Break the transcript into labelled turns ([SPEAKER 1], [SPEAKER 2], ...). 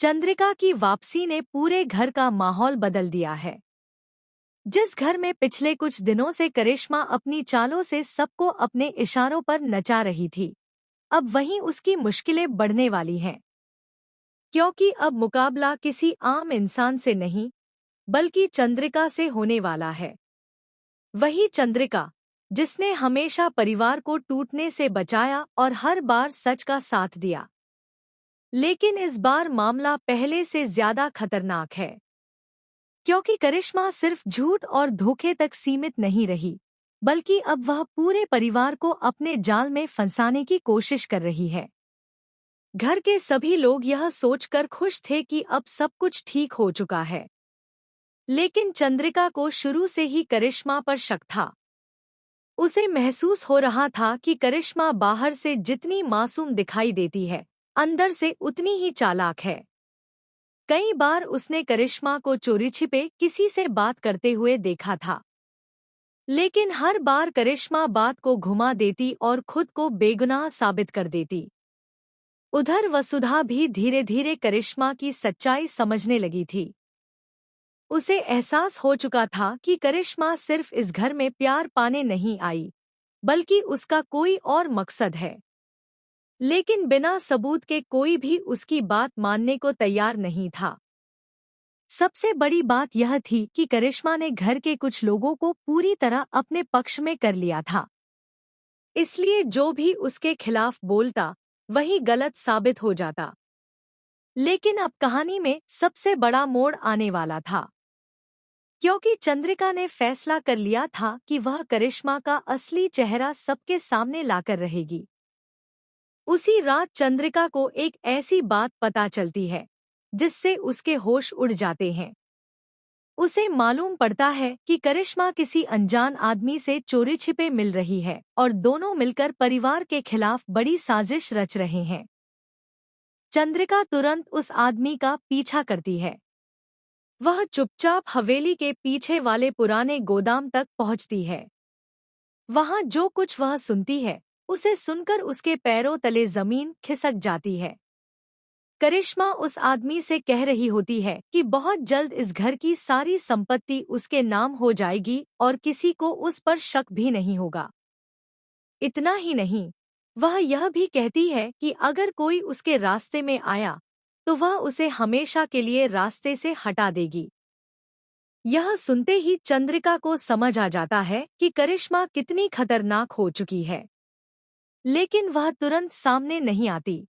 [SPEAKER 1] चंद्रिका की वापसी ने पूरे घर का माहौल बदल दिया है। जिस घर में पिछले कुछ दिनों से करिश्मा अपनी चालों से सबको अपने इशारों पर नचा रही थी, अब वहीं उसकी मुश्किलें बढ़ने वाली हैं। क्योंकि अब मुकाबला किसी आम इंसान से नहीं, बल्कि चंद्रिका से होने वाला है। वही चंद्रिका जिसने हमेशा परिवार को टूटने से बचाया और हर बार सच का साथ दिया। लेकिन इस बार मामला पहले से ज्यादा खतरनाक है, क्योंकि करिश्मा सिर्फ झूठ और धोखे तक सीमित नहीं रही, बल्कि अब वह पूरे परिवार को अपने जाल में फंसाने की कोशिश कर रही है। घर के सभी लोग यह सोचकर खुश थे कि अब सब कुछ ठीक हो चुका है, लेकिन चंद्रिका को शुरू से ही करिश्मा पर शक था। उसे महसूस हो रहा था कि करिश्मा बाहर से जितनी मासूम दिखाई देती है, अंदर से उतनी ही चालाक है। कई बार उसने करिश्मा को चोरी छिपे किसी से बात करते हुए देखा था, लेकिन हर बार करिश्मा बात को घुमा देती और खुद को बेगुनाह साबित कर देती। उधर वसुधा भी धीरे धीरे करिश्मा की सच्चाई समझने लगी थी। उसे एहसास हो चुका था कि करिश्मा सिर्फ इस घर में प्यार पाने नहीं आई, बल्कि उसका कोई और मकसद है। लेकिन बिना सबूत के कोई भी उसकी बात मानने को तैयार नहीं था। सबसे बड़ी बात यह थी कि करिश्मा ने घर के कुछ लोगों को पूरी तरह अपने पक्ष में कर लिया था। इसलिए जो भी उसके खिलाफ बोलता, वही गलत साबित हो जाता। लेकिन अब कहानी में सबसे बड़ा मोड़ आने वाला था, क्योंकि चंद्रिका ने फैसला कर लिया था कि वह करिश्मा का असली चेहरा सबके सामने लाकर रहेगी। उसी रात चंद्रिका को एक ऐसी बात पता चलती है जिससे उसके होश उड़ जाते हैं। उसे मालूम पड़ता है कि करिश्मा किसी अनजान आदमी से चोरी छिपे मिल रही है और दोनों मिलकर परिवार के खिलाफ बड़ी साजिश रच रहे हैं। चंद्रिका तुरंत उस आदमी का पीछा करती है। वह चुपचाप हवेली के पीछे वाले पुराने गोदाम तक पहुंचती है। वहां जो कुछ वह सुनती है, उसे सुनकर उसके पैरों तले जमीन खिसक जाती है। करिश्मा उस आदमी से कह रही होती है कि बहुत जल्द इस घर की सारी संपत्ति उसके नाम हो जाएगी और किसी को उस पर शक भी नहीं होगा। इतना ही नहीं, वह यह भी कहती है कि अगर कोई उसके रास्ते में आया, तो वह उसे हमेशा के लिए रास्ते से हटा देगी। यह सुनते ही चंद्रिका को समझ आ जाता है कि करिश्मा कितनी खतरनाक हो चुकी है। लेकिन वह तुरंत सामने नहीं आती।